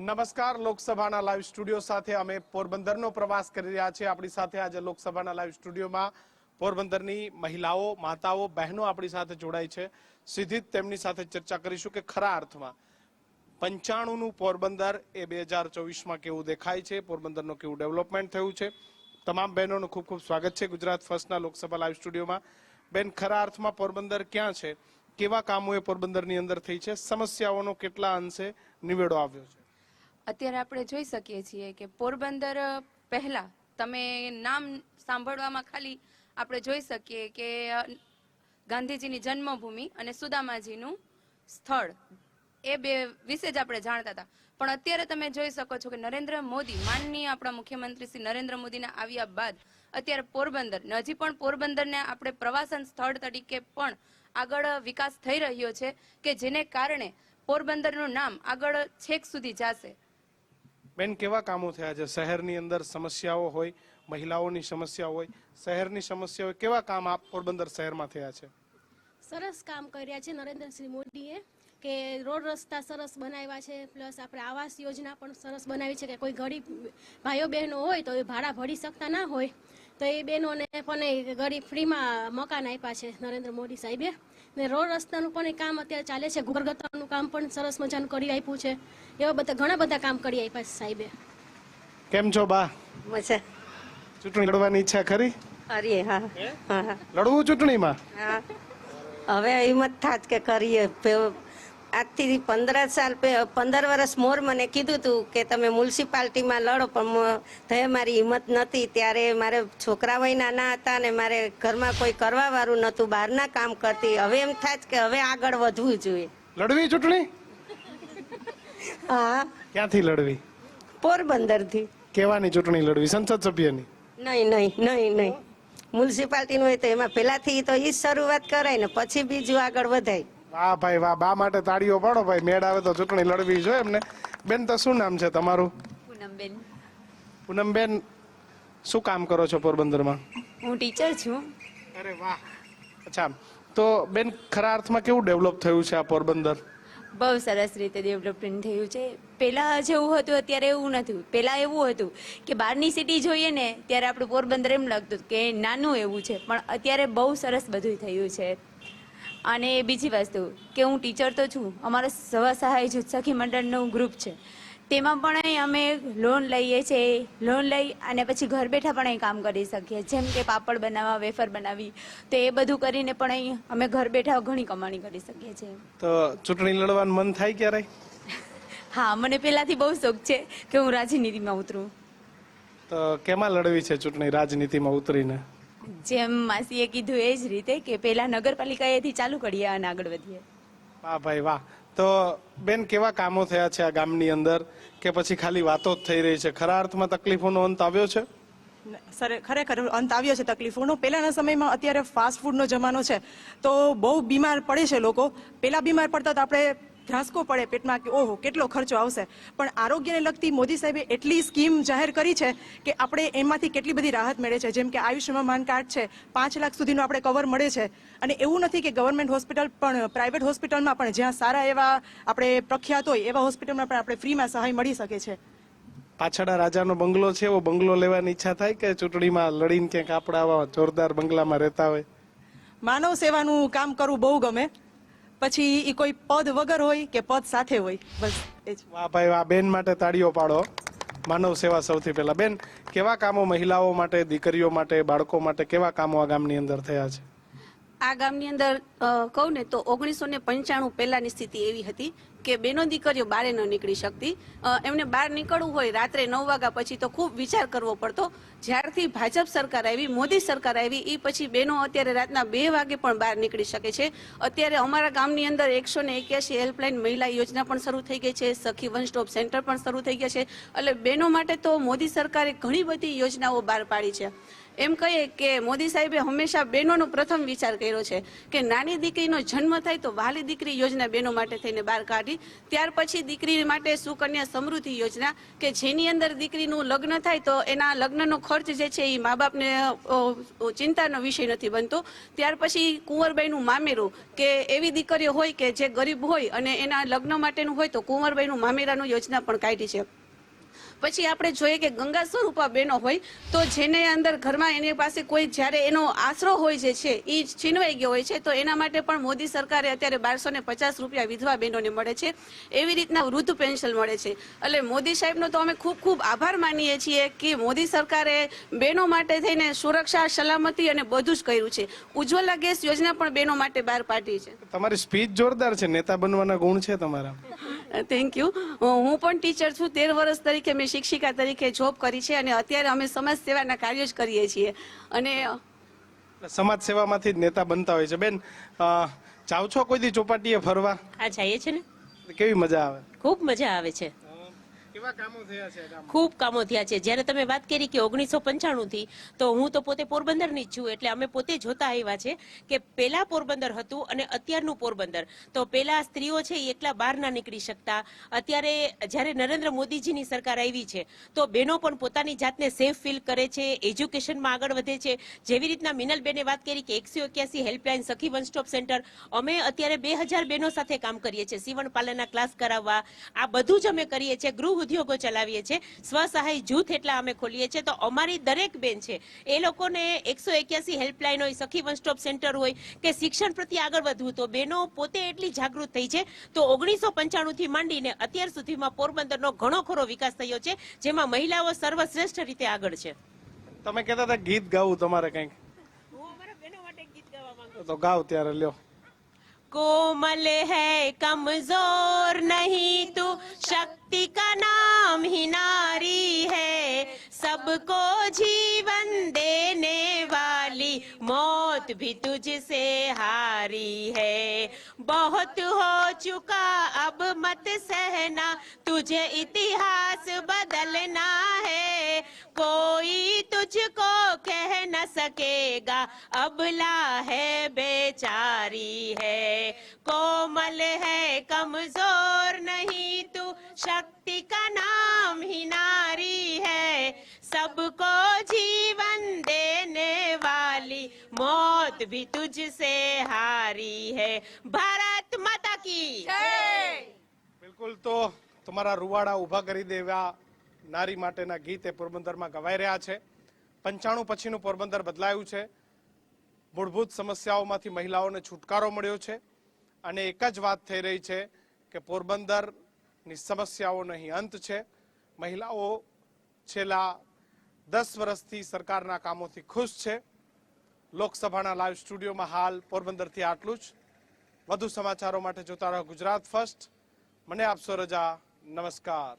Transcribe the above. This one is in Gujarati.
નમસ્કાર, લોકસભાના લાઈવ સ્ટુડિયો સાથે અમે પોરબંદરનો પ્રવાસ કરી રહ્યા છીએ। આપણી સાથે આજે લોકસભાના લાઈવ સ્ટુડિયોમાં પોરબંદરની મહિલાઓ, માતાઓ, બહેનો આપણી સાથે જોડાઈ છે। સીધી જ તેમની સાથે ચર્ચા કરીશું કે ખરા અર્થમાં 95નું પોરબંદર એ 2024માં કેવું દેખાય છે, પોરબંદરનું કેવું ડેવલપમેન્ટ થયું છે। તમામ બહેનોનું ખૂબ ખૂબ સ્વાગત છે ગુજરાત ફર્સ્ટના લોકસભા લાઈવ સ્ટુડિયોમાં। બેન, ખરા અર્થમાં પોરબંદર ક્યાં છે, કેવા કામો એ પોરબંદરની અંદર થઈ છે, સમસ્યાઓનો કેટલા અંશે નિવેડો આવ્યો છે? અત્યારે આપણે જોઈ શકીએ છીએ કે પોરબંદર પહેલા તમે નામ સાંભળવામાં ખાલી આપણે જોઈ શકીએ કે ગાંધીજીની જન્મભૂમિ અને સુદામાજીનું સ્થળ એ બે વિશે જ આપણે જાણતા હતા। પણ અત્યારે તમે જોઈ શકો છો કે નરેન્દ્ર મોદી, માનનીય આપણા મુખ્યમંત્રી શ્રી નરેન્દ્ર મોદીના આવ્યા બાદ અત્યારે પોરબંદર, હજી પણ પોરબંદરને આપણે પ્રવાસન સ્થળ તરીકે પણ આગળ વિકાસ થઈ રહ્યો છે કે જેને કારણે પોરબંદરનું નામ આગળ છેક સુધી જશે। બેન, કેવા કામો થયા છે? શહેરની અંદર સમસ્યાઓ હોય, મહિલાઓની સમસ્યા હોય, શહેરની સમસ્યા હોય, કેવા કામ આ પોરબંદર શહેરમાં થયા છે? સરસ કામ કર્યા છે નરેન્દ્રસિંહ મોદીએ કે રોડ રસ્તા સરસ બનાવ્યા છે, પ્લસ આપણે આવાસ યોજના પણ સરસ બનાવી છે કે કોઈ ગરીબ ભાઈઓ બહેનો હોય તો એ ભાડા ભરી શકતા ના હોય તો એ બહેનોને પણ ગરીબ ફ્રીમાં મકાન આપ્યા છે નરેન્દ્ર મોદી સાહેબે। ને રોડ રસ્તાનું પણ એ કામ અત્યારે ચાલે છે, ઘરગથ્થાનું કામ પણ સરસ મજાનું કરી આપ્યું છે। એવા બધા ઘણા બધા કામ કરી આપ્યા છે સાહેબે। કેમ છો બા? મજા ચૂંટણી લડવાની ઈચ્છા ખરી? કરીએ, હા હા લડવું ચૂંટણીમાં? હા, હવે હિંમત થાત કે કરીએ। આજથી 15 વર્ષ મોર મને કીધું હતું કે તમે મ્યુનિસિપાલિટીમાં લડો, પણ તે મારી હિંમત નથી। ત્યારે મારે છોકરાઓ નાના હતા ને મારે ઘરમાં કોઈ કરવા વાળું નહોતું, બહારના કામ કરતી। હવે એમ થાય કે હવે આગળ વધવું જોઈએ। લડવી ચૂંટણી? હા। ક્યાંથી લડવી? પોરબંદરથી। કેવાની ચૂંટણી લડવી? સંસદ સભ્યની? નહીં નહીં નહીં નહીં, મ્યુનિસિપાલિટીનું હોય તો એમાં પહેલાથી તો એ શરૂઆત કરાય ને પછી બીજું આગળ વધાય। વાહ ભાઈ વાહ, બા માટે તાળીઓ પાડો ભાઈ। મેળ આવે તો ચૂંટણી લડવી જોઈએ એમને। બેન, તો શું નામ છે તમારું? પૂનમબેન। પૂનમબેન, શું કામ કરો છો પોરબંદરમાં? હું ટીચર છું। અરે વાહ, અચ્છા। તો બેન, ખરા અર્થમાં કેવું ડેવલપ થયું છે આ પોરબંદર? બહુ સરસ રીતે ડેવલપમેન્ટ થયું છે। પહેલાં જેવું હતું અત્યારે એવું નથી। પહેલાં એવું હતું કે બહારની સિટી જોઈએ ને ત્યારે આપણું પોરબંદર એમ લાગતું કે નાનું એવું છે, પણ અત્યારે બહુ સરસ બધું થયું છે। અને બીજી વસ્તુ કે હું ટીચર તો છું, અમારા સ્વસહાય જૂથ સખી મંડળનું ગ્રુપ છે, તેમાં પણ અમે લોન લઈએ છીએ। લોન લઈ અને પછી ઘર બેઠા પણ અહીં કામ કરી શકીએ, જેમ કે પાપડ બનાવવા, વેફર બનાવી, તો એ બધું કરીને પણ અહીં અમે ઘર બેઠા ઘણી કમાણી કરી શકીએ છીએ। તો ચૂંટણી લડવાનું મન થાય ક્યારે? હા, મને પહેલાથી બહુ શોખ છે કે હું રાજનીતિમાં ઉતરું। તો કેમાં લડવી છે ચૂંટણી, રાજનીતિમાં ઉતરીને? જેમ માસીએ કીધું એ જ રીતે કે પહેલા નગરપાલિકાએથી ચાલુ કરીએ અને આગળ વધીએ। વાહ ભાઈ વાહ। તો બેન, કેવા કામો થયા છે આ ગામની અંદર, કે પછી ખાલી વાતો જ થઈ રહી છે? ખરા અર્થમાં તકલીફોનો અંત આવ્યો છે? ખરેખર અંત આવ્યો છે તકલીફોનો। પહેલાના સમયમાં અત્યારે ફાસ્ટ ફૂડનો જમાનો છે તો બહુ બીમાર પડે છે લોકો। પહેલા બીમાર પડતા તો આપણે ધ્રાસકો પડે પેટમાં કે ઓહો કેટલો ખર્ચો આવશે, પણ આરોગ્યને લગતી મોદી સાહેબે એટલી સ્કીમ જાહેર કરી છે કે આપણે એમાંથી કેટલી બધી રાહત મળે છે। જેમ કે આયુષ્યમાન કાર્ડ છે, 5 લાખ સુધીનું આપણે કવર મળે છે। અને એવું નથી કે ગવર્મેન્ટ હોસ્પિટલ પણ, પ્રાઇવેટ હોસ્પિટલમાં પણ જ્યાં સારા એવા આપણે પ્રખ્યાત હોય એવા હોસ્પિટલમાં પણ આપણે ફ્રીમાં સહાય મળી શકે છે। પાછળ રાજાનો બંગલો છે, એવો બંગલો લેવાની ઈચ્છા થાય કે ચૂંટણીમાં લડીને ક્યાંક આપણે આવા જોરદાર બંગલામાં રહેતા હોય? માનવ સેવાનું કામ કરવું બહુ ગમે, પછી એ કોઈ પદ વગર હોય કે પદ સાથે હોય, બસ એ જ। વાહ ભાઈ વાહ, બેન માટે તાળીઓ પાડો। માનવ સેવા સૌથી પહેલા। બેન, કેવા કામો મહિલાઓ માટે, દીકરીઓ માટે, બાળકો માટે કેવા કામો આ ગામની અંદર થયા છે? આ ગામની અંદર કહું ને તો 1995 પહેલાની સ્થિતિ એવી હતી કે બેનો દીકરીઓ બહાર ન નીકળી શકતી। એમને બહાર નીકળવું હોય રાત્રે 9 વાગ્યા પછી તો ખૂબ વિચાર કરવો પડતો। જ્યારથી ભાજપ સરકાર આવી, મોદી સરકાર આવી, એ પછી બહેનો અત્યારે રાતના 2 વાગે પણ બહાર નીકળી શકે છે। અત્યારે અમારા ગામની અંદર 181 હેલ્પલાઇન મહિલા યોજના પણ શરૂ થઈ ગઈ છે, સખી વન સ્ટોપ સેન્ટર પણ શરૂ થઈ ગયા છે। એટલે બહેનો માટે તો મોદી સરકારે ઘણી બધી યોજનાઓ બહાર પાડી છે। એમ કહીએ કે મોદી સાહેબે હંમેશા બહેનોનો પ્રથમ વિચાર કર્યો છે કે નાની દીકરીનો જન્મ થાય તો વહાલી દીકરી યોજના બહેનો માટે થઈને બહાર કાઢી. ત્યાર પછી દીકરી માટે સુકન્યા સમૃદ્ધિ યોજના કે જેની અંદર દીકરીનું લગ્ન થાય તો એના લગ્નનો ખર્ચ જે છે એ મા બાપને ચિંતાનો વિષય નથી બનતો. ત્યાર પછી કુંવરબાઈનું મામેરું કે એવી દીકરીઓ હોય કે જે ગરીબ હોય અને એના લગ્ન માટેનું હોય તો કુંવરબાઈનું મામેરાનું યોજના પણ કાઢી છે. પછી આપણે જોઈએ કે ગંગા સ્વરૂપા બહેનો હોય તો જેને અંદર ઘરમાં એની પાસે કોઈ જ્યારે એનો આશરો હોય જે છે એ છીનવાઈ ગયો હોય છે તો એના માટે પણ મોદી સરકારે અત્યારે 1250 રૂપિયા વિધવા બહેનોને મળે છે. એવી રીતના વૃદ્ધ પેન્શન મળે છે. એટલે મોદી સાહેબનો તો અમે ખૂબ ખૂબ આભાર માનીએ છીએ કે મોદી સરકારે બહેનો માટે થઈને સુરક્ષા, સલામતી અને બધું જ કર્યું છે. ઉજ્જવલા ગેસ યોજના પણ બહેનો માટે બહાર પાડી છે. તમારી સ્પીચ જોરદાર છે. નેતા બનવાના ગુણ છે તમારા. Thank you. હું પણ ટીચર છું. 13 વર્ષ તરીકે મેં શિક્ષિકા તરીકે જોબ કરી છે અને અત્યારે અમે સમાજ સેવાના કાર્યો જ કરીએ છીએ. અને સમાજ સેવામાંથી જ નેતા બનતા હોય છે. બેન, જાવ છો કોઈ દી ચોપાટીએ ફરવા? આ જઈએ છે ને, કેવી મજા આવે? ખૂબ મજા આવે છે. કેવા કામો થયા છે ગામમાં? ખૂબ કામો થયા છે. જ્યારે તમે વાત કરી કે 1995 થી, તો હું તો પોતે પોરબંદરની જ છું, એટલે અમે પોતે જોતા આવ્યા છે કે પેલા પોરબંદર હતું અને અત્યારનું પોરબંદર. તો પેલા સ્ત્રીઓ છે એ એકલા બહાર ના નીકળી શકતા. અત્યારે જ્યારે નરેન્દ્ર મોદીજીની સરકાર આવી છે તો બહેનો પણ પોતાની જાતને સેફ ફીલ કરે છે, એજ્યુકેશનમાં આગળ વધે છે. જેવી રીતના મિનલબેને વાત કરી કે 181 હેલ્પલાઇન, સખી વન સ્ટોપ સેન્ટર, અમે અત્યારે 2000 બહેનો સાથે કામ કરીએ છીએ. સીવણ પાલનના ક્લાસ કરાવવા, આ બધું જ અમે કરીએ છીએ. ગૃહ ઉદ્યોગો ચલાવીએ છીએ. સ્વસહાય જૂથ એટલા અમે ખોલીએ છીએ. તો અમારી દરેક બેન છે એ લોકોને 181 હેલ્પલાઇન હોય, સખી વન સ્ટોપ સેન્ટર હોય કે શિક્ષણ પ્રત્યે આગળ વધવું, તો બહેનો પોતે એટલી જાગૃત થઈ છે. તો 1995 થી માંડીને અત્યાર સુધીમાં પોરબંદરનો ઘણો ખરો વિકાસ થયો છે, જેમાં મહિલાઓ સર્વશ્રેષ્ઠ રીતે આગળ છે. તમે કહેતા હતા ગીત ગાવું તમારે કંઈક, હું અમારા બહેનો માટે ગીત ગાવા માંગુ છું. તો ગાવ ત્યારે લ્યો. कोमल है कमजोर नहीं तू, शक्ति का नाम ही नारी है, सबको जीवन देने वाली, मौत भी तुझसे हारी है, बहुत हो चुका अब मत सहना, तुझे इतिहास बदलना है, कोई तुझको कह न सकेगा अबला है बेचारी है, कोमल है कमजोर नहीं तू, शक्ति का नाम ही नारी है, सबको जीवन देने वाली, मौत भी तुझसे हारी है, भारत माता की जय. બિલકુલ. તો તમારા રૂવાડા ઉભા કરી દેવા નારી માટેના ગીત એ પોરબંદરમાં ગવાઈ રહ્યા છે. 95 પછીનું પોરબંદર બદલાયું છે. મૂળભૂત સમસ્યાઓમાંથી મહિલાઓને છુટકારો મળ્યો છે અને એક જ વાત થઈ રહી છે કે પોરબંદરની સમસ્યાઓનો અહીં અંત છે. મહિલાઓ છેલ્લા 10 વર્ષથી સરકારના કામોથી ખુશ છે. લોકસભાના લાઈવ સ્ટુડિયોમાં હાલ પોરબંદરથી આટલું જ. વધુ સમાચારો માટે જોતા રહો ગુજરાત ફર્સ્ટ. મને આપશો રજા. નમસ્કાર.